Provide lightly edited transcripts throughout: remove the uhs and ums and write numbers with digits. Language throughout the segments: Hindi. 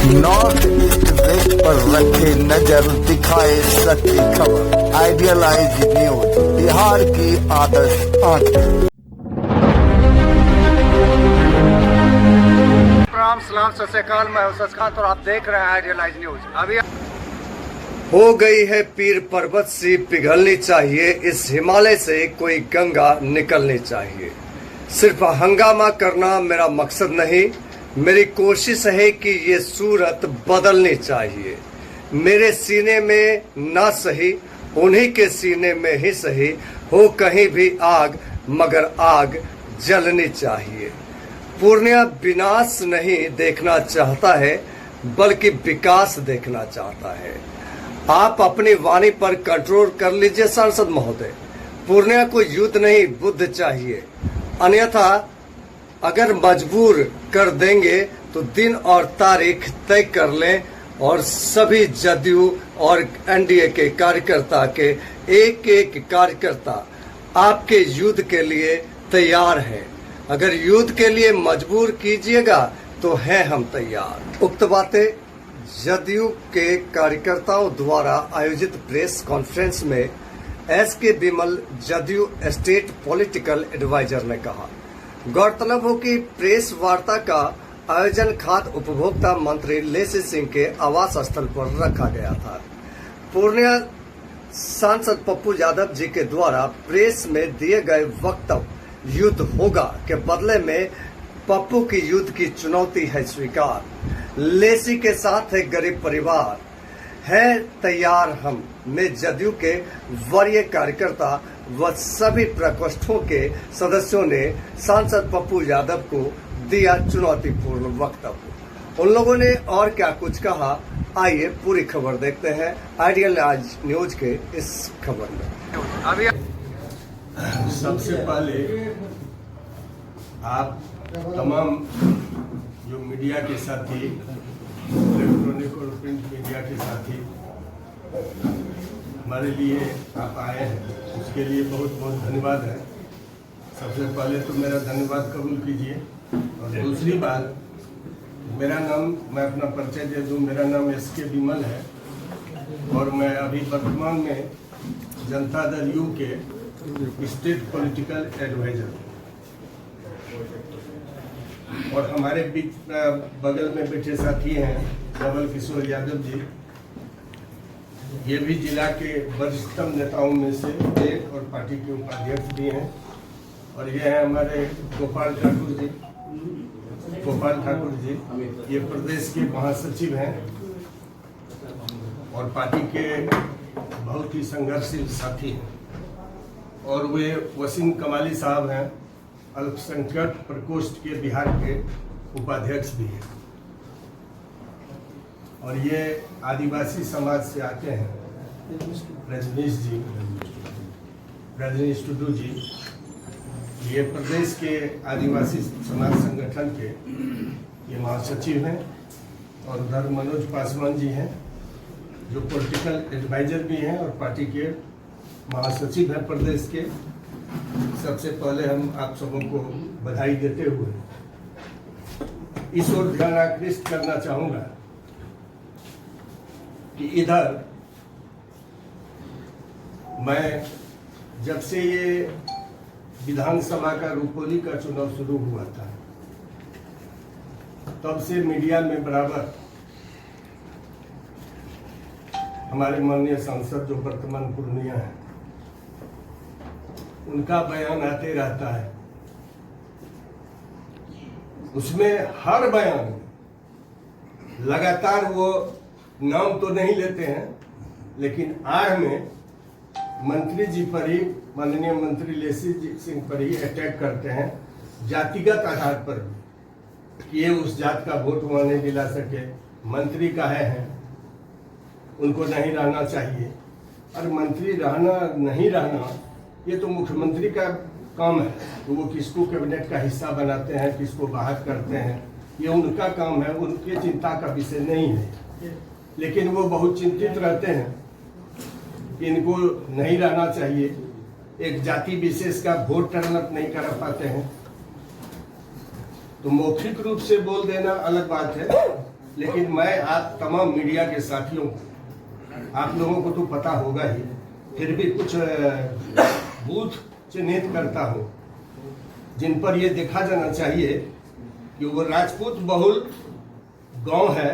नॉर्थ ईस्ट वेस्ट पर रखे नजर, दिखाए सच्ची खबर। आइडियलाइज न्यूज, बिहार की आदर्श आंखें। प्रणाम, सलाम, सत श्री अकाल। मैं हूं शशिकांत और आप देख रहे हैं आइडियलाइज न्यूज। अभी हो गई है पीर पर्वत सी पिघलनी चाहिए, इस हिमालय से कोई गंगा निकलनी चाहिए। सिर्फ हंगामा करना मेरा मकसद नहीं, मेरी कोशिश है कि ये सूरत बदलनी चाहिए। मेरे सीने में ना सही, उन्हीं के सीने में ही सही, हो कहीं भी आग मगर आग जलनी चाहिए। पूर्णिया विनाश नहीं देखना चाहता है, बल्कि विकास देखना चाहता है। आप अपनी वाणी पर कंट्रोल कर लीजिए सांसद महोदय। पूर्णिया को युद्ध नहीं बुद्ध चाहिए, अन्यथा अगर मजबूर कर देंगे तो दिन और तारीख तय कर लें और सभी जदयू और एनडीए के कार्यकर्ता के एक एक कार्यकर्ता आपके युद्ध के लिए तैयार हैं। अगर युद्ध के लिए मजबूर कीजिएगा तो हैं हम तैयार। उक्त बातें जदयू के कार्यकर्ताओं द्वारा आयोजित प्रेस कॉन्फ्रेंस में एसके विमल, जदयू स्टेट पॉलिटिकल एडवाइजर ने कहा। गौरतलब हो कि प्रेस वार्ता का आयोजन खाद्य उपभोक्ता मंत्री लेसी सिंह के आवास स्थल पर रखा गया था। पूर्णिया सांसद पप्पू यादव जी के द्वारा प्रेस में दिए गए वक्तव्य युद्ध होगा के बदले में पप्पू की युद्ध की चुनौती है स्वीकार। लेसी के साथ है गरीब परिवार, है तैयार हम में जदयू के वरीय कार्यकर्ता व सभी प्रकोष्ठों के सदस्यों ने सांसद पप्पू यादव को दिया चुनौतीपूर्ण वक्तव्य। उन लोगों ने और क्या कुछ कहा, आइए पूरी खबर देखते हैं आइडियलाइज न्यूज के इस खबर में। अभी सबसे पहले आप तमाम जो मीडिया के साथी, इलेक्ट्रॉनिक और प्रिंट मीडिया के साथी हमारे लिए आप आए हैं, उसके लिए बहुत बहुत धन्यवाद है। सबसे पहले तो मेरा धन्यवाद कबूल कीजिए। और दूसरी बात, मेरा नाम, मैं अपना परिचय दे दूं, मेरा नाम एसके विमल है और मैं अभी वर्तमान में जनता दल यू के स्टेट पॉलिटिकल एडवाइजर और हमारे बीच बगल में बैठे साथी हैं नवल किशोर यादव जी, ये भी जिला के वरिष्ठतम नेताओं में से एक और पार्टी के उपाध्यक्ष भी हैं। और ये हैं हमारे गोपाल ठाकुर जी, ये प्रदेश के महासचिव हैं और पार्टी के बहुत ही संघर्षशील साथी हैं। और वे वसीम कमाली साहब हैं, अल्पसंख्यक प्रकोष्ठ के बिहार के उपाध्यक्ष भी हैं। और ये आदिवासी समाज से आते हैं, रजनीश टुडू जी, ये प्रदेश के आदिवासी समाज संगठन के ये महासचिव हैं। और उधर मनोज पासवान जी हैं जो पॉलिटिकल एडवाइजर भी हैं और पार्टी के महासचिव हैं प्रदेश के। सबसे पहले हम आप सबों को बधाई देते हुए इस ओर ध्यान आकृष्ट करना चाहूंगा कि इधर मैं जब से ये विधानसभा का रुपोली का चुनाव शुरू हुआ था, तब से मीडिया में बराबर हमारे माननीय सांसद जो वर्तमान पूर्णिया है, उनका बयान आते रहता है। उसमें हर बयान लगातार वो नाम तो नहीं लेते हैं, लेकिन आग में मंत्री जी पर ही, माननीय मंत्री लेसी सिंह पर ही अटैक करते हैं, जातिगत आधार पर भी, कि ये उस जात का वोट वहां नहीं दिला सके, मंत्री काहे हैं, उनको नहीं रहना चाहिए। और मंत्री रहना नहीं रहना ये तो मुख्यमंत्री का काम है, तो वो किसको कैबिनेट का हिस्सा बनाते हैं, किसको बाहर करते हैं, ये उनका काम है, उनके चिंता का विषय नहीं है। लेकिन वो बहुत चिंतित रहते हैं कि इनको नहीं रहना चाहिए, एक जाति विशेष का वोट टर्न अप नहीं कर पाते हैं। तो मौखिक रूप से बोल देना अलग बात है, लेकिन मैं आप तमाम मीडिया के साथियों को, आप लोगों को तो पता होगा ही, फिर भी कुछ बूथ चिन्हित करता हूँ जिन पर ये देखा जाना चाहिए कि वो राजपूत बहुल गांव है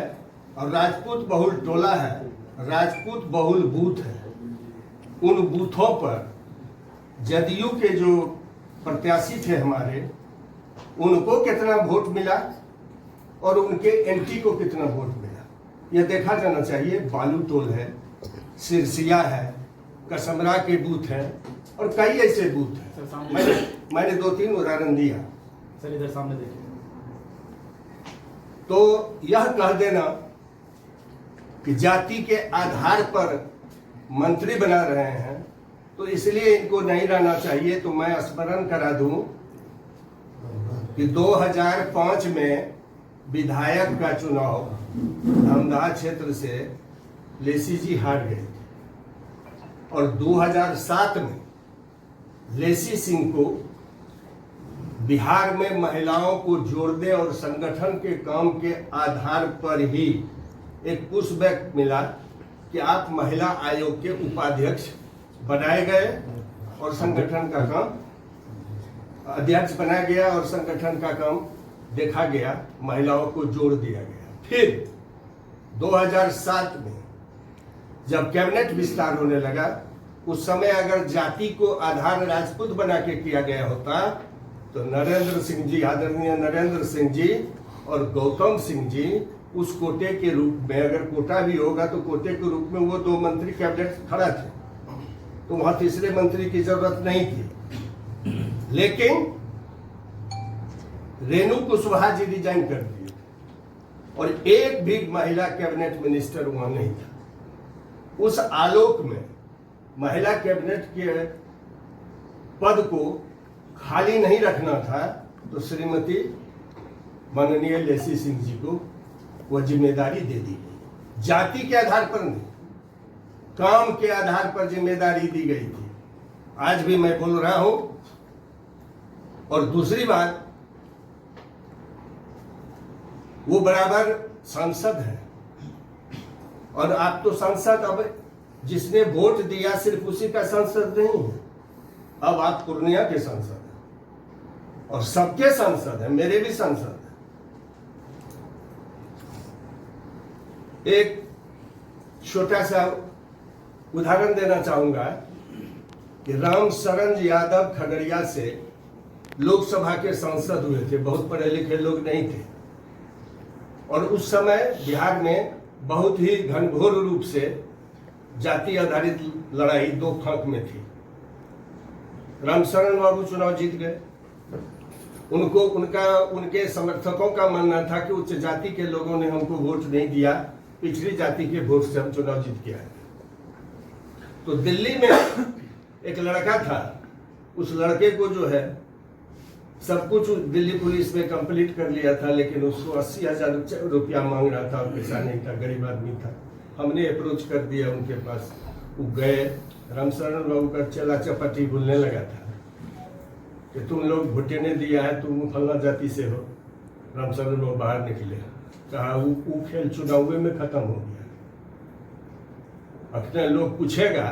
और राजपूत बहुल टोला है, राजपूत बहुल बूथ है। उन बूथों पर जदयू के जो प्रत्याशी थे हमारे, उनको कितना वोट मिला और उनके एंटी को कितना वोट मिला, यह देखा जाना चाहिए। बालू टोल है, सिरसिया है, कसमरा के बूथ हैं और कई ऐसे बूथ हैं। मैंने 2-3 उदाहरण दिया। सर इधर सामने देखिए। तो यह कह देना कि जाति के आधार पर मंत्री बना रहे हैं तो इसलिए इनको नहीं रहना चाहिए। तो मैं स्मरण करा दूं कि 2005 में विधायक का चुनाव धमदाहा क्षेत्र से लेसी जी हार गए थे और 2007 में लेसी सिंह को बिहार में महिलाओं को जोड़ने और संगठन के काम के आधार पर ही एक पुशबैक मिला कि आप महिला आयोग के उपाध्यक्ष बनाए गए और संगठन का काम अध्यक्ष बनाया गया और संगठन का काम देखा गया, महिलाओं को जोड़ दिया गया। फिर 2007 में जब कैबिनेट विस्तार होने लगा, उस समय अगर जाति को आधार राजपूत बना के किया गया होता तो नरेंद्र सिंह जी, आदरणीय नरेंद्र सिंह जी और गौतम सिंह जी उस कोटे के रूप में, अगर कोटा भी होगा तो कोटे के रूप में वो 2 मंत्री कैबिनेट खड़ा थे, तो वहां तीसरे मंत्री की जरूरत नहीं थी। लेकिन रेणु कुशवाहा जी रिजाइन कर दिए और एक भी महिला कैबिनेट मिनिस्टर वहां नहीं था। उस आलोक में महिला कैबिनेट के पद को खाली नहीं रखना था तो श्रीमती माननीय लेसी सिंह जी को वह जिम्मेदारी दे दी गई। जाति के आधार पर नहीं, काम के आधार पर जिम्मेदारी दी गई थी। आज भी मैं बोल रहा हूं। और दूसरी बात, वो बराबर सांसद है और आप तो सांसद, अब जिसने वोट दिया सिर्फ उसी का सांसद नहीं है, अब आप पूर्णिया के सांसद हैं और सबके सांसद हैं, मेरे भी सांसद हैं। एक छोटा सा उदाहरण देना चाहूंगा कि राम शरण यादव खगड़िया से लोकसभा के सांसद हुए थे, बहुत पढ़े लिखे लोग नहीं थे और उस समय बिहार में बहुत ही घनघोर रूप से जाति आधारित लड़ाई 2 फांक में थी। रामशरण बाबू चुनाव जीत गए। उनके समर्थकों का मानना था कि उच्च जाति के लोगों ने हमको वोट नहीं दिया, पिछड़ी जाति के वोट से हम चुनाव जीत के आए। तो दिल्ली में एक लड़का था, उस लड़के को जो है सब कुछ दिल्ली पुलिस में कंप्लीट कर लिया था, लेकिन उसको 80,000 रुपया मांग रहा था, पैसा नहीं था, गरीब आदमी था। हमने अप्रोच कर दिया उनके पास, वो गए। रामशरण बाबू का चला चपाटी बोलने लगा था कि तुम लोग घुटने दिया है, तुम फलना जाति से हो। रामशरण बाबू बाहर निकले, कहा वो खेल चुनाव में खत्म हो गया। अपने लोग पूछेगा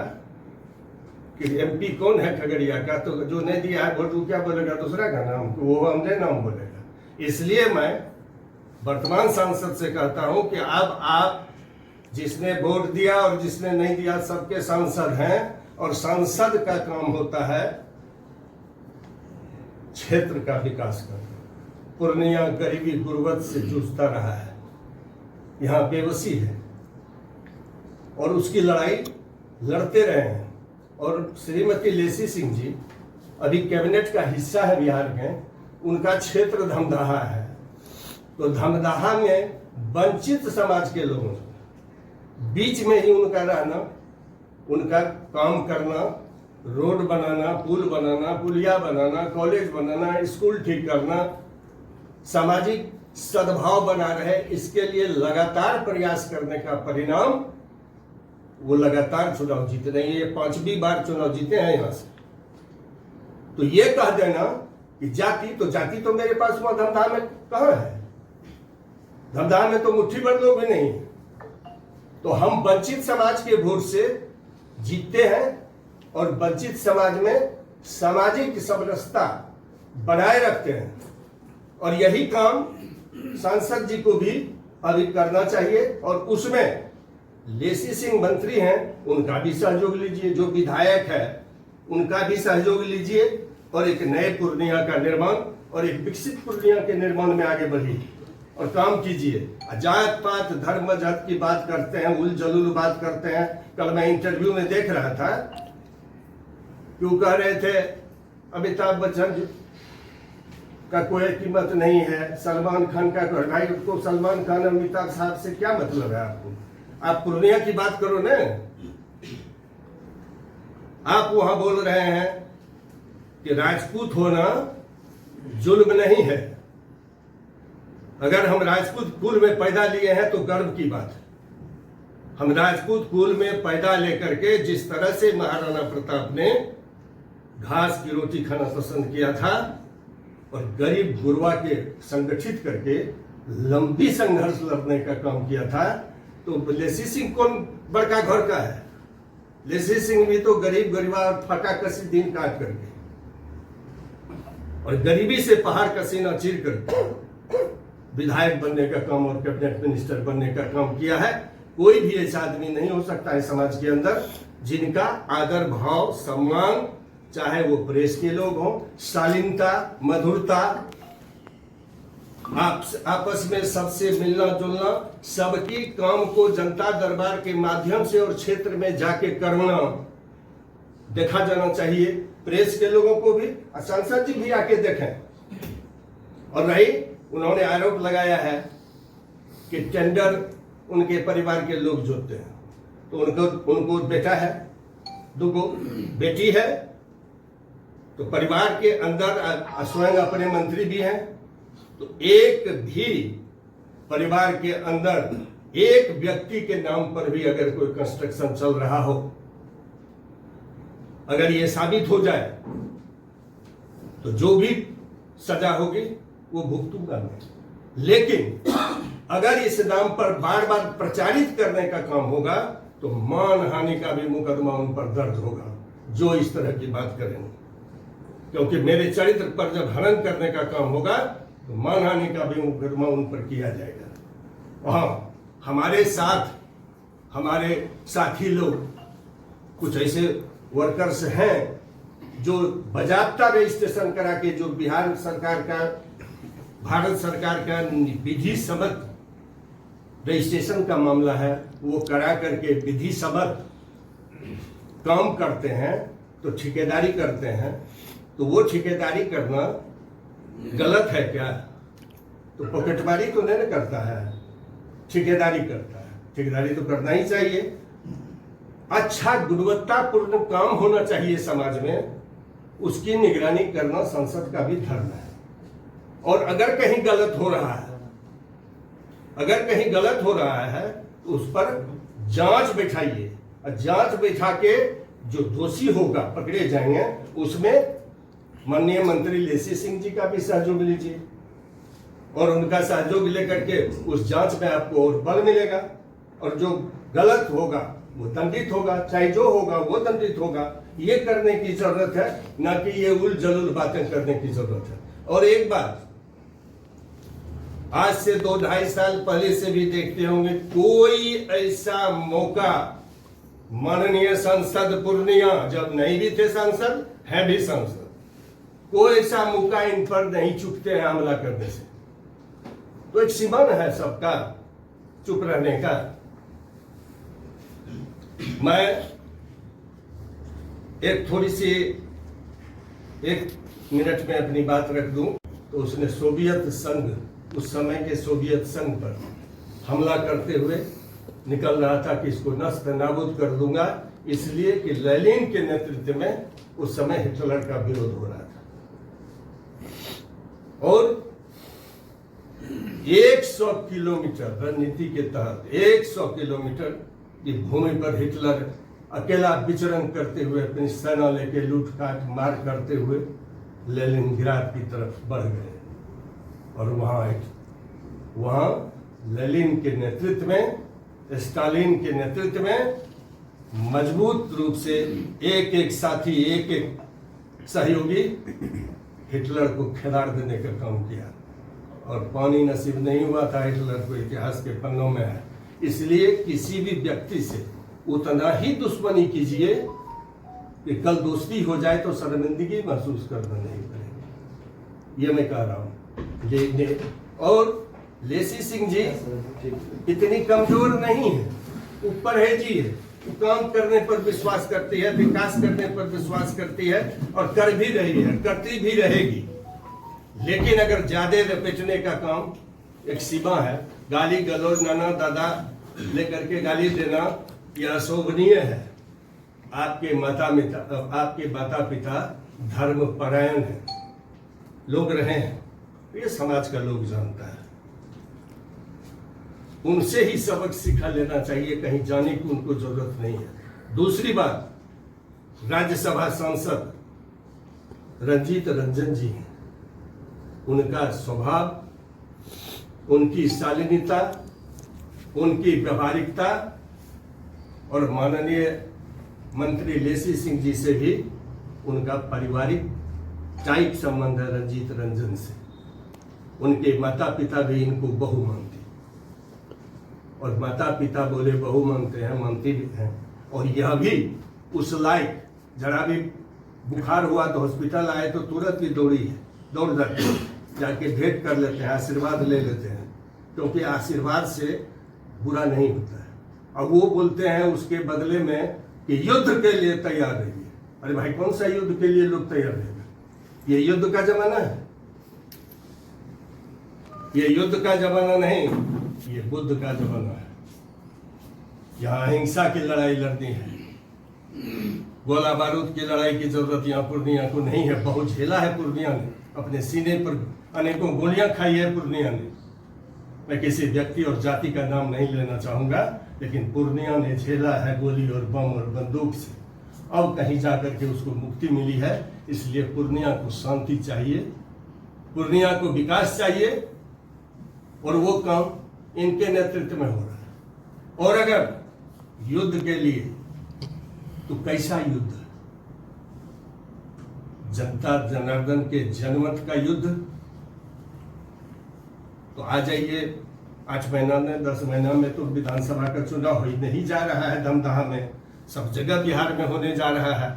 कि एमपी कौन है खगड़िया का, तो जो नहीं दिया है वोट वो क्या बोलेगा, दूसरा का नाम, वो हमने नाम बोलेगा। इसलिए मैं वर्तमान सांसद से कहता हूं कि अब आप जिसने वोट दिया और जिसने नहीं दिया सबके सांसद हैं और सांसद का काम होता है क्षेत्र का विकास करना। पूर्णिया गरीबी गुर्बत से जूझता रहा है, यहाँ बेबसी है और उसकी लड़ाई लड़ते रहे हैं। और श्रीमती लेसी सिंह जी अभी कैबिनेट का हिस्सा है बिहार में, उनका क्षेत्र धमदाहा है। तो धमदाहा में वंचित समाज के लोगों बीच में ही उनका रहना, उनका काम करना, रोड बनाना, पुल बनाना, पुलिया बनाना, कॉलेज बनाना, स्कूल ठीक करना, सामाजिक सद्भाव बना रहे, इसके लिए लगातार प्रयास करने का परिणाम वो लगातार चुनाव जीते रहे। ये 5वीं बार चुनाव जीते हैं यहां से। तो ये कह देना कि जाति तो मेरे पास वहां धमदाहा में कहां है? धमदान में तो मुट्ठी भर लोग भी नहीं। तो हम वंचित समाज के वोट से जीतते हैं और वंचित समाज में सामाजिक समरसता बनाए रखते हैं, और यही काम सांसद जी को भी अभी करना चाहिए। और उसमें लेसी सिंह मंत्री हैं, उनका भी सहयोग लीजिए, जो विधायक है उनका भी सहयोग लीजिए, और एक नए पूर्णिया का निर्माण और एक विकसित पूर्णिया के निर्माण में आगे बढ़िए और काम कीजिए। जात पात धर्म मजहब की बात करते हैं, उल जलूल बात करते हैं। कल मैं इंटरव्यू में देख रहा था, क्यों कह रहे थे अमिताभ बच्चन का कोई कीमत नहीं है, सलमान खान का कोई, भाई उसको सलमान खान अमिताभ साहब से क्या मतलब है आपको? आप पूर्णिया की बात करो ना। आप वहां बोल रहे हैं कि राजपूत होना जुल्म नहीं है। अगर हम राजपूत कुल में पैदा लिए हैं तो गर्व की बात है। हम राजपूत कुल में पैदा लेकर के जिस तरह से महाराणा प्रताप ने घास की रोटी खाना पसंद किया था और गरीब गुरबा के संगठित करके लंबी संघर्ष लड़ने का काम किया था, तो लेसी सिंह कौन बड़का घर का है? लेसी सिंह भी तो गरीब गरीबा और फटा कसी दिन काट करके और गरीबी से पहाड़ का सीना चीर करके विधायक बनने का काम और कैबिनेट मिनिस्टर बनने का काम किया है। कोई भी ऐसा आदमी नहीं हो सकता है समाज के अंदर जिनका आदर भाव सम्मान, चाहे वो प्रेस के लोग हों, शालीनता, मधुरता, आपस में सबसे मिलना जुलना, सबकी काम को जनता दरबार के माध्यम से और क्षेत्र में जाके करना देखा जाना चाहिए। प्रेस के लोगों को भी, सांसद जी भी आके देखें। और रही, उन्होंने आरोप लगाया है कि टेंडर उनके परिवार के लोग जोतते हैं, तो उनको बेटा है, दो बेटी है, तो परिवार के अंदर स्वयं अपने मंत्री भी हैं, तो एक भी परिवार के अंदर एक व्यक्ति के नाम पर भी अगर कोई कंस्ट्रक्शन चल रहा हो, अगर ये साबित हो जाए तो जो भी सजा होगी वो भुगतूंगा मैं। लेकिन अगर इस नाम पर बार बार प्रचारित करने का काम होगा तो मान हानि का भी मुकदमा उन पर दर्ज होगा, जो इस तरह की बात करेंगे। क्योंकि मेरे चरित्र पर जब हनन करने का काम होगा तो मानहानि का भी मुकदमा उन पर किया जाएगा। हाँ, हमारे साथ हमारे साथी लोग कुछ ऐसे वर्कर्स हैं जो बाजाबता रजिस्ट्रेशन करा के, जो बिहार सरकार का, भारत सरकार का विधि सम्मत रजिस्ट्रेशन का मामला है, वो करा करके विधि सम्मत काम करते हैं, तो ठेकेदारी करते हैं। तो वो ठेकेदारी करना गलत है क्या? तो पॉकेटमारी तो नहीं करता है, ठेकेदारी करता है। ठेकेदारी तो करना ही चाहिए। अच्छा गुणवत्तापूर्ण काम होना चाहिए समाज में, उसकी निगरानी करना संसद का भी धर्म है। और अगर कहीं गलत हो रहा है, अगर कहीं गलत हो रहा है तो उस पर जांच बैठाइए, और जांच बैठा के जो दोषी होगा पकड़े जाएंगे, उसमें माननीय मंत्री लेसी सिंह जी का भी सहयोग लीजिए, और उनका सहयोग लेकर के उस जांच में आपको और बल मिलेगा, और जो गलत होगा वो दंडित होगा, चाहे जो होगा वो दंडित होगा। ये करने की जरूरत है, ना कि ये उल जलूल बातें करने की जरूरत है। और एक बात, आज से 2-2.5 साल पहले से भी देखते होंगे, कोई ऐसा मौका माननीय सांसद पूर्णिया, जब नहीं भी थे सांसद, है भी सांसद, कोई ऐसा मौका इन पर नहीं चुकते हैं हमला करने से। तो एक सीमा है सबका चुप रहने का। मैं एक थोड़ी सी 1 मिनट में अपनी बात रख दूं, तो उसने सोवियत संघ, उस समय के सोवियत संघ पर हमला करते हुए निकल रहा था कि इसको नष्ट नाबूद कर दूंगा, इसलिए कि लेनिन के नेतृत्व में उस समय हिटलर का विरोध हो रहा था। और 100 किलोमीटर रणनीति के तहत 100 किलोमीटर की भूमि पर हिटलर अकेला विचरण करते हुए अपनी सेना लेके लूटकाट मार करते हुए लेनिनग्राड की तरफ बढ़ गए। और वहां लेनिन के नेतृत्व में, स्टालिन के नेतृत्व में मजबूत रूप से एक एक साथी, एक एक सहयोगी हिटलर को खिलाड़ देने का काम किया और पानी नसीब नहीं हुआ था हिटलर को, इतिहास के पन्नों में है। इसलिए किसी भी व्यक्ति से उतना ही दुश्मनी कीजिए कि कल दोस्ती हो जाए तो शर्मिंदगी महसूस करना नहीं पड़ेगी। ये मैं कह रहा हूँ। और लेसी सिंह जी इतनी कमजोर नहीं है, ऊपर है जी है, काम करने पर विश्वास करती है, विकास करने पर विश्वास करती है और कर भी रही है, करती भी रहेगी। लेकिन अगर ज्यादा लपेटने का काम एक सीमा है, गाली गलौज नाना दादा लेकर के गाली देना यह अशोभनीय है। आपके माता पिता धर्म परायण है, लोग रहे हैं, ये समाज का लोग जानता है। उनसे ही सबक सीखा लेना चाहिए, कहीं जाने की उनको जरूरत नहीं है। दूसरी बात, राज्यसभा सांसद रंजीत रंजन जी हैं, उनका स्वभाव, उनकी शालीनता, उनकी व्यवहारिकता और माननीय मंत्री लेसी सिंह जी से भी उनका पारिवारिक टाइप संबंध है रंजीत रंजन से। उनके माता पिता भी इनको बहू मानते और माता पिता बोले बहू मानते हैं, मानती भी हैं। और यह भी उस लायक, जरा भी बुखार हुआ तो हॉस्पिटल आए तो तुरंत ही दौड़ जाते हैं, जाके भेंट कर लेते हैं, आशीर्वाद ले लेते हैं, क्योंकि आशीर्वाद से बुरा नहीं होता है। अब वो बोलते हैं उसके बदले में कि युद्ध के लिए तैयार रहिए। अरे भाई, कौन सा युद्ध के लिए लोग तैयार रहेगा? ये युद्ध का जमाना है, ये युद्ध का जमाना नहीं, ये बुद्ध का जमाना है। यहाँ अहिंसा की लड़ाई लड़नी है, गोला बारूद की लड़ाई की जरूरत यहाँ पूर्णिया को नहीं है। बहुत झेला है पूर्णिया ने, अपने सीने पर अनेकों गोलियां खाई है पूर्णिया ने। मैं किसी व्यक्ति और जाति का नाम नहीं लेना चाहूंगा, लेकिन पूर्णिया ने झेला है गोली और बम और बंदूक से। अब कहीं जाकर के उसको मुक्ति मिली है, इसलिए पूर्णिया को शांति चाहिए, पूर्णिया को विकास चाहिए, और वो काम इनके नेतृत्व में हो रहा है। और अगर युद्ध के लिए, तो कैसा युद्ध? जनता जनार्दन के जनमत का युद्ध? तो आ जाइए, 8 महीना में 10 महीना में तो विधानसभा का चुनाव हो नहीं जा रहा है धमधाह में, सब जगह बिहार में होने जा रहा है।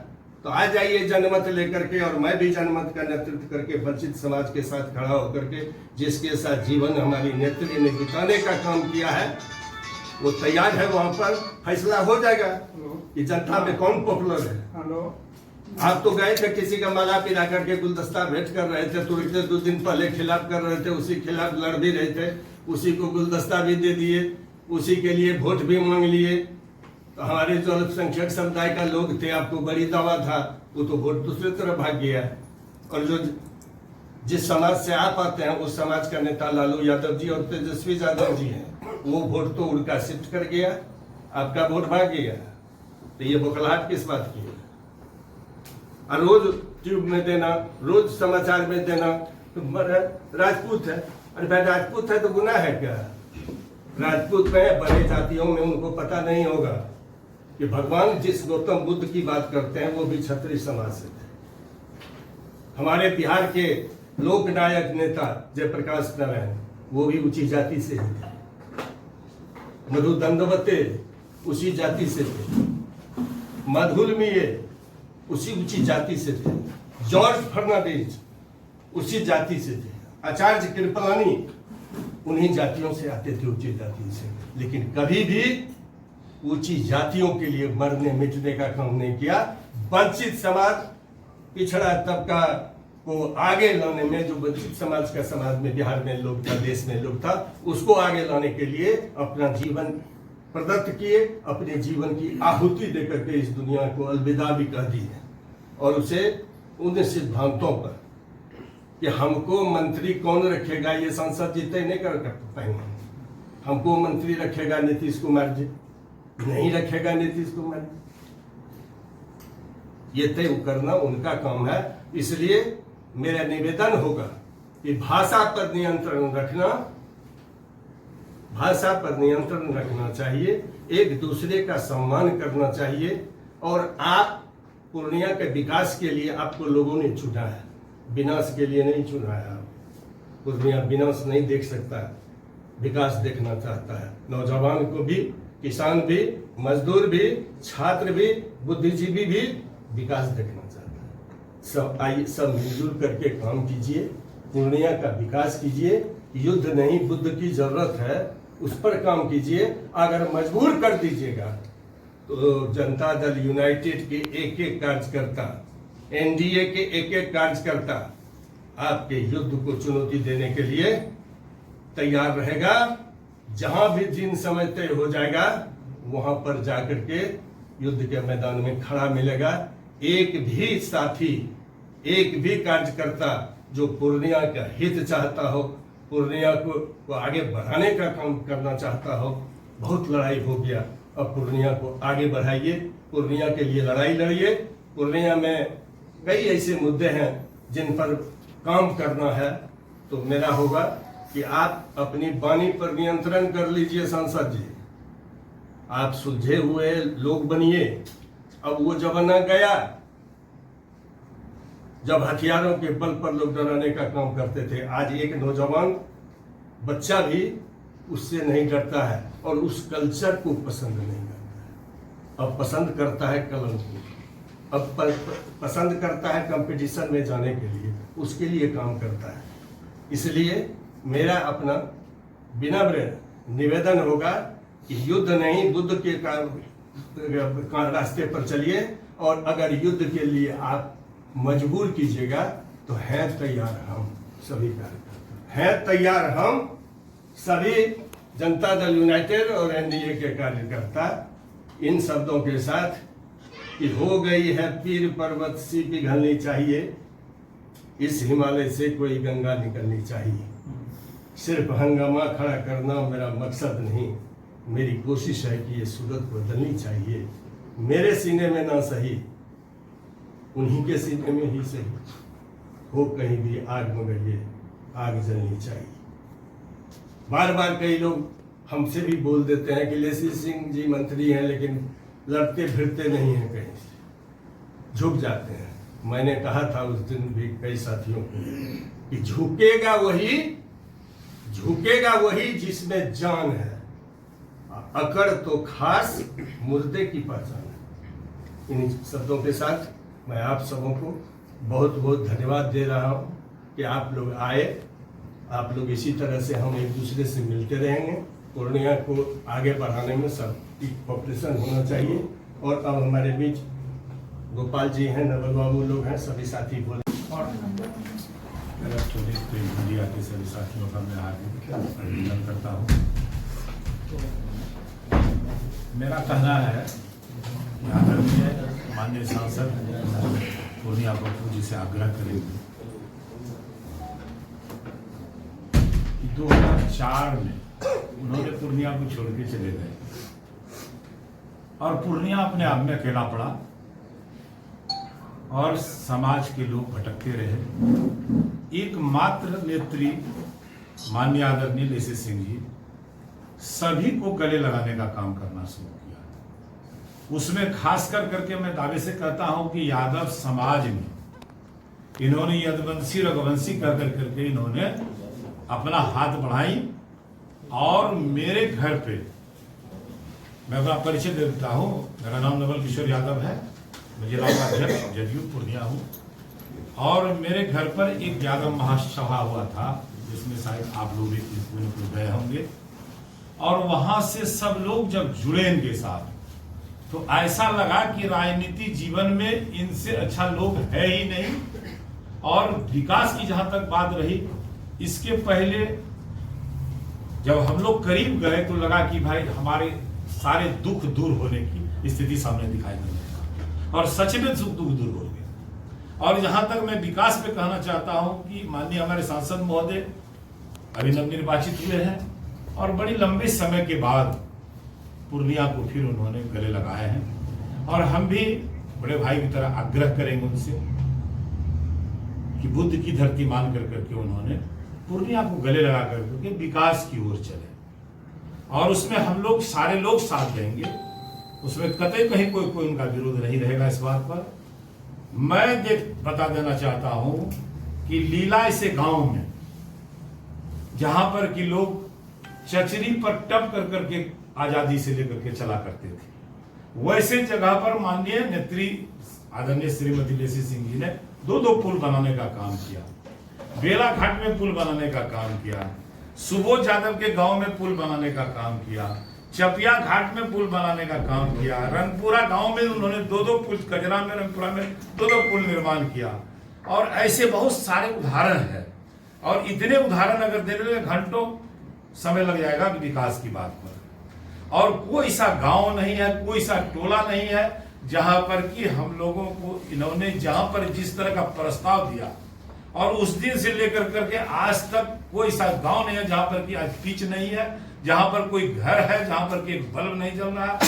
तो आ जाइए जनमत लेकर के, और मैं भी जनमत का नेतृत्व करके वंचित समाज के साथ खड़ा होकर के, जिसके साथ जीवन हमारी नेत्री ने बिताने का काम किया है, वो तैयार है। वहां पर फैसला हो जाएगा कि जनता में कौन पॉपुलर है। आप तो गए थे, किसी का माला पिला करके गुलदस्ता भेंट कर रहे थे, तुरंत 2 दिन पहले खिलाफ कर रहे थे, उसी खिलाफ लड़ भी रहे थे, उसी को गुलदस्ता भी दे दिए, उसी के लिए वोट भी मांग लिए। तो हमारे जो अल्पसंख्यक समुदाय का लोग थे, आपको बड़ी दावा था, वो तो वोट दूसरी तरफ भाग गया। और जो जिस समाज से आप आते हैं, उस समाज का नेता लालू यादव जी और तेजस्वी यादव जी हैं, वो वोट तो उनका शिफ्ट कर गया, आपका वोट भाग गया। तो ये बौखलाहट किस बात की है? और रोज ट्यूब में देना, रोज समाचार में देना, तो राजपूत है। अरे भाई, राजपूत है तो गुनाह है क्या? राजपूत में बड़े जातियों में उनको पता नहीं होगा कि भगवान जिस गौतम बुद्ध की बात करते हैं वो भी क्षत्रिय समाज से थे। हमारे बिहार के लोकनायक नेता जयप्रकाश नारायण, वो भी ऊंची जाति से ही थे। मधु दंडवते उसी जाति से थे, मधुलमीय उसी ऊंची जाति से थे, जॉर्ज फर्नांडिस उसी जाति से थे, आचार्य कृपलानी उन्हीं जातियों से आते थे, ऊंची जाति से। लेकिन कभी भी ऊंची जातियों के लिए मरने मिटने का काम नहीं किया। वंचित समाज, पिछड़ा तबका को आगे लाने में, जो वंचित समाज का समाज में बिहार में लोग था, देश में लोग था, उसको आगे लाने के लिए अपना जीवन प्रदत्त किए, अपने जीवन की आहुति देकर के इस दुनिया को अलविदा भी कह दी है। और उसे उन सिद्धांतों पर कि हमको मंत्री कौन रखेगा, ये सांसद जी तय नहीं कर पाएंगे। हमको मंत्री रखेगा नीतीश कुमार जी, नहीं रखेगा नीतीश कुमार जी, ये तय करना उनका काम है। इसलिए मेरा निवेदन होगा कि भाषा पर नियंत्रण रखना भाषा पर नियंत्रण रखना चाहिए, एक दूसरे का सम्मान करना चाहिए। और आप पूर्णिया के विकास के लिए आपको लोगों ने चुना है, विनाश के लिए नहीं चुना है। पूर्णिया विनाश नहीं देख सकता, विकास देखना चाहता है। नौजवान को भी, किसान भी, मजदूर भी, छात्र भी, बुद्धिजीवी भी विकास देखना चाहता है। सब आइए, सब मिलजुल करके काम कीजिए, पूर्णिया का विकास कीजिए। युद्ध नहीं, बुद्ध की जरूरत है, उस पर काम कीजिए। अगर मजबूर कर दीजिएगा तो जनता दल यूनाइटेड के एक एक कार्यकर्ता, एनडीए के एक एक कार्यकर्ता आपके युद्ध को चुनौती देने के लिए तैयार रहेगा। जहां भी दिन समय तय हो जाएगा वहां पर जाकर के युद्ध के मैदान में खड़ा मिलेगा। एक भी साथी, एक भी कार्यकर्ता जो पूर्णिया का हित चाहता हो, पूर्णिया को आगे बढ़ाने का काम करना चाहता हो, बहुत लड़ाई हो गया, अब पूर्णिया को आगे बढ़ाइए, पूर्णिया के लिए लड़ाई लड़िए। पूर्णिया में कई ऐसे मुद्दे हैं जिन पर काम करना है, तो मेरा होगा कि आप अपनी वाणी पर नियंत्रण कर लीजिए। सांसद जी, आप सुलझे हुए लोग बनिए। अब वो जमाना गया जब हथियारों के बल पर लोग डराने का काम करते थे। आज एक नौजवान बच्चा भी उससे नहीं डरता है और उस कल्चर को पसंद नहीं करता है। अब पसंद करता है कलम को, अब पसंद करता है कंपटीशन में जाने के लिए, उसके लिए काम करता है। इसलिए मेरा अपना विनम्र निवेदन होगा कि युद्ध नहीं, बुद्ध के रास्ते पर चलिए। और अगर युद्ध के लिए आप मजबूर कीजिएगा तो हैं तैयार हम सभी कार्यकर्ता, हैं तैयार हम सभी जनता दल यूनाइटेड और एनडीए के कार्यकर्ता। इन शब्दों के साथ कि हो गई है पीर पर्वत सी पिघलनी चाहिए, इस हिमालय से कोई गंगा निकलनी चाहिए। सिर्फ हंगामा खड़ा करना मेरा मकसद नहीं, मेरी कोशिश है कि ये सूरत बदलनी चाहिए। मेरे सीने में ना सही, उन्हीं के सीने में ही सही हो, कहीं भी आग मगर ये आग जलनी चाहिए। बार बार कई लोग हमसे भी बोल देते हैं कि लेसी सिंह जी मंत्री हैं लेकिन लड़ते फिरते नहीं हैं, कहीं से झुक जाते हैं। मैंने कहा था उस दिन भी कई साथियों को कि झुकेगा वही जिसमें जान है, अकड़ तो खास मुर्दे की पहचान है। इन शब्दों के साथ मैं आप सबों को बहुत बहुत धन्यवाद दे रहा हूँ कि आप लोग आए। आप लोग इसी तरह से हम एक दूसरे से मिलते रहेंगे। पूर्णिया को आगे बढ़ाने में सबकी कोऑपरेशन होना चाहिए। और अब हमारे बीच गोपाल जी हैं, नवल बाबू लोग हैं, सभी साथी बोले। और इलेक्ट्रॉनिक प्रिंट मीडिया के सभी साथियों का मैं हार्दिक अभिनंदन करता हूँ। मेरा कहना है कि आदरणीय माननीय सांसद पूर्णिया बापू जी से आग्रह करेंगे कि 2004 में उन्होंने पूर्णिया को छोड़ के चले गए और पूर्णिया अपने आप में अकेला पड़ा और समाज के लोग भटकते रहे। एकमात्र नेत्री माननीय आदरणीय लेसी सिंह जी सभी को गले लगाने का काम करना शुरू किया। उसमें खास कर करके मैं दावे से कहता हूं कि यादव समाज में इन्होंने यदुवंशी रघुवंशी कर करके इन्होंने अपना हाथ बढ़ाई। और मेरे घर पे मैं अपना परिचय दे देता हूं। मेरा नाम नवल किशोर यादव है, मैं जिला अध्यक्ष जदयू पूर्णिया हूँ। और मेरे घर पर एक यादव महासभा हुआ था जिसमें शायद आप लोग भी गए होंगे। और वहां से सब लोग जब जुड़े इनके साथ तो ऐसा लगा कि राजनीति जीवन में इनसे अच्छा लोग है ही नहीं। और विकास की जहां तक बात रही, इसके पहले जब हम लोग करीब गए तो लगा कि भाई हमारे सारे दुख दूर होने की स्थिति सामने दिखाई देने लगा और सच में दुख दूर हो गए। और जहां तक मैं विकास पे कहना चाहता हूं कि माननीय हमारे सांसद महोदय अभी नवनिर्वाचित हुए हैं और बड़ी लंबे समय के बाद पूर्णिया को फिर उन्होंने गले लगाए हैं। और हम भी बड़े भाई की तरह आग्रह करेंगे उनसे कि बुद्ध की धरती मान कर करके उन्होंने पूर्णिया को गले लगा करके विकास की ओर चले। और उसमें हम लोग सारे लोग साथ देंगे, उसमें कतई कहीं कोई उनका विरोध नहीं रहेगा। इस बात पर मैं बता देना चाहता हूं कि लीला ऐसे गांव में जहां पर कि लोग चचरी पर टप कर करके आजादी से लेकर के चला करते थे, वैसे जगह पर माननीय नेत्री आदरणीय श्रीमती लेसी सिंह जी ने दो पुल बनाने का काम किया, बेला घाट में पुल बनाने का काम किया, सुबोध यादव के गांव में पुल बनाने का काम किया, चपिया घाट में पुल बनाने का काम किया, रंगपुरा गांव में उन्होंने दो पुल, कजरा में, रंगपुरा में दो पुल निर्माण किया। और ऐसे बहुत सारे उदाहरण है, और इतने उदाहरण अगर देने में घंटों समय लग जाएगा विकास की बात पर। और कोई सा गांव नहीं है, कोई सा टोला नहीं है जहां पर कि हम लोगों को इन्होंने जहां पर जिस तरह का प्रस्ताव दिया, और उस दिन से लेकर करके आज तक कोई सा गांव नहीं है जहां पर कि आज पिच नहीं है, जहां पर कोई घर है जहां पर कि एक बल्ब नहीं जल रहा।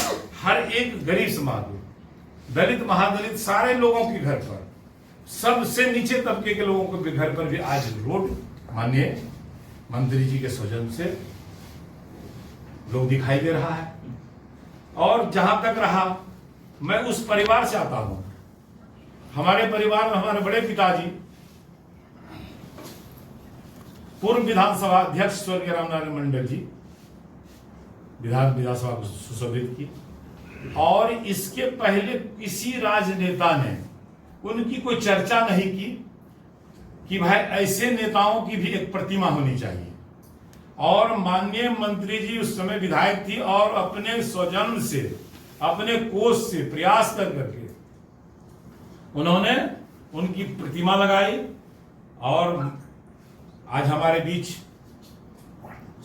हर एक गरीब समाज, दलित महादलित सारे लोगों के घर पर, सबसे नीचे तबके के लोगों के घर पर भी आज रोड माननीय मंत्री जी के सौजन्य से लोग दिखाई दे रहा है। और जहां तक रहा, मैं उस परिवार से आता हूं, हमारे परिवार में हमारे बड़े पिताजी पूर्व विधानसभा अध्यक्ष स्वर्गीय रामनारायण मंडल जी विधानसभा को सुशोभित की, और इसके पहले किसी राजनेता ने उनकी कोई चर्चा नहीं की कि भाई ऐसे नेताओं की भी एक प्रतिमा होनी चाहिए। और माननीय मंत्री जी उस समय विधायक थी, और अपने स्वजन से, अपने कोष से प्रयास कर करके उन्होंने उनकी प्रतिमा लगाई। और आज हमारे बीच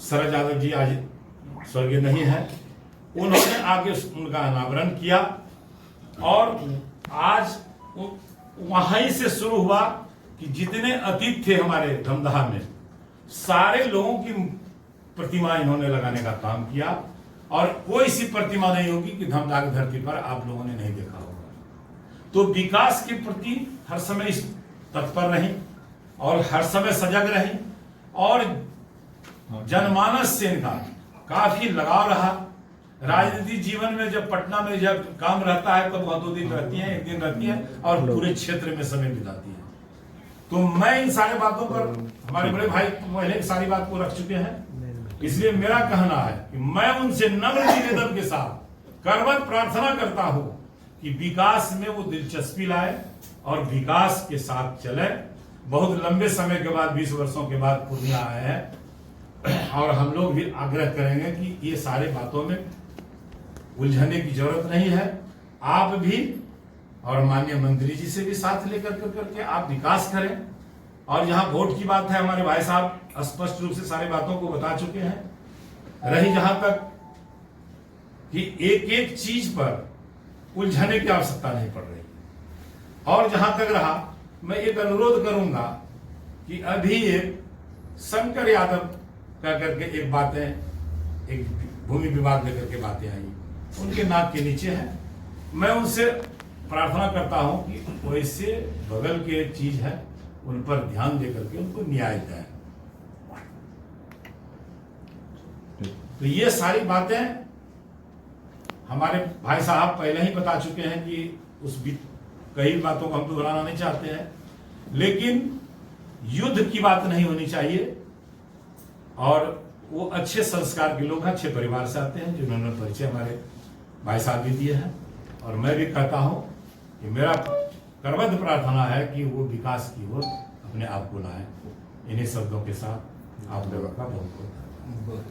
शरद यादव जी आज स्वर्गीय नहीं है, उन्होंने आगे उनका अनावरण किया, और आज वहीं से शुरू हुआ कि जितने अतिथि थे हमारे धमदाहा में, सारे लोगों की प्रतिमा इन्होंने लगाने का काम किया। और कोई सी प्रतिमा नहीं होगी कि धमदाहा की धरती पर आप लोगों ने नहीं देखा होगा। तो विकास के प्रति हर समय तत्पर रही, और हर समय सजग रही, और जनमानस से इनका काफी लगाव रहा। राजनीतिक जीवन में जब पटना में जब काम रहता है तब वह 2 दिन रहती है, 1 दिन रहती है, और पूरे क्षेत्र में समय बिताती है। तो मैं इन सारे बातों पर, हमारे बड़े भाई पहले सारी बात को रख चुके हैं, इसलिए मेरा कहना है कि मैं उनसे नम्र निवेदन के साथ करवत प्रार्थना करता हूं कि विकास में वो दिलचस्पी लाए और विकास के साथ चले। बहुत लंबे समय के बाद, 20 वर्षों के बाद पूर्णिया आए हैं, और हम लोग भी आग्रह करेंगे कि ये सारे बातों में उलझने की जरूरत नहीं है। आप भी और माननीय मंत्री जी से भी साथ लेकर करके आप विकास करें। और जहां वोट की बात है, हमारे भाई साहब स्पष्ट रूप से सारी बातों को बता चुके हैं। रही जहां तक कि एक एक चीज पर उलझने की आवश्यकता नहीं पड़ रही, और जहां तक रहा, मैं एक अनुरोध करूंगा कि अभी एक शंकर यादव कह करके एक बातें, एक भूमि विवाद लेकर के बातें आई, उनके नाक के नीचे है। मैं उनसे प्रार्थना करता हूं कि वैसे बगल के चीज है उन पर ध्यान देकर के उनको न्याय दें। तो ये सारी बातें हमारे भाई साहब पहले ही बता चुके हैं कि उस कई बातों को हम दोहराना नहीं चाहते हैं, लेकिन युद्ध की बात नहीं होनी चाहिए। और वो अच्छे संस्कार के लोग हैं, अच्छे परिवार से आते हैं, जिन्होंने परिचय हमारे भाई साहब भी दिए हैं। और मैं भी कहता हूं कि मेरा करबद्ध प्रार्थना है कि वो विकास की ओर अपने आप को लाएं। इन्हीं शब्दों के साथ आप लोगों का बहुत बहुत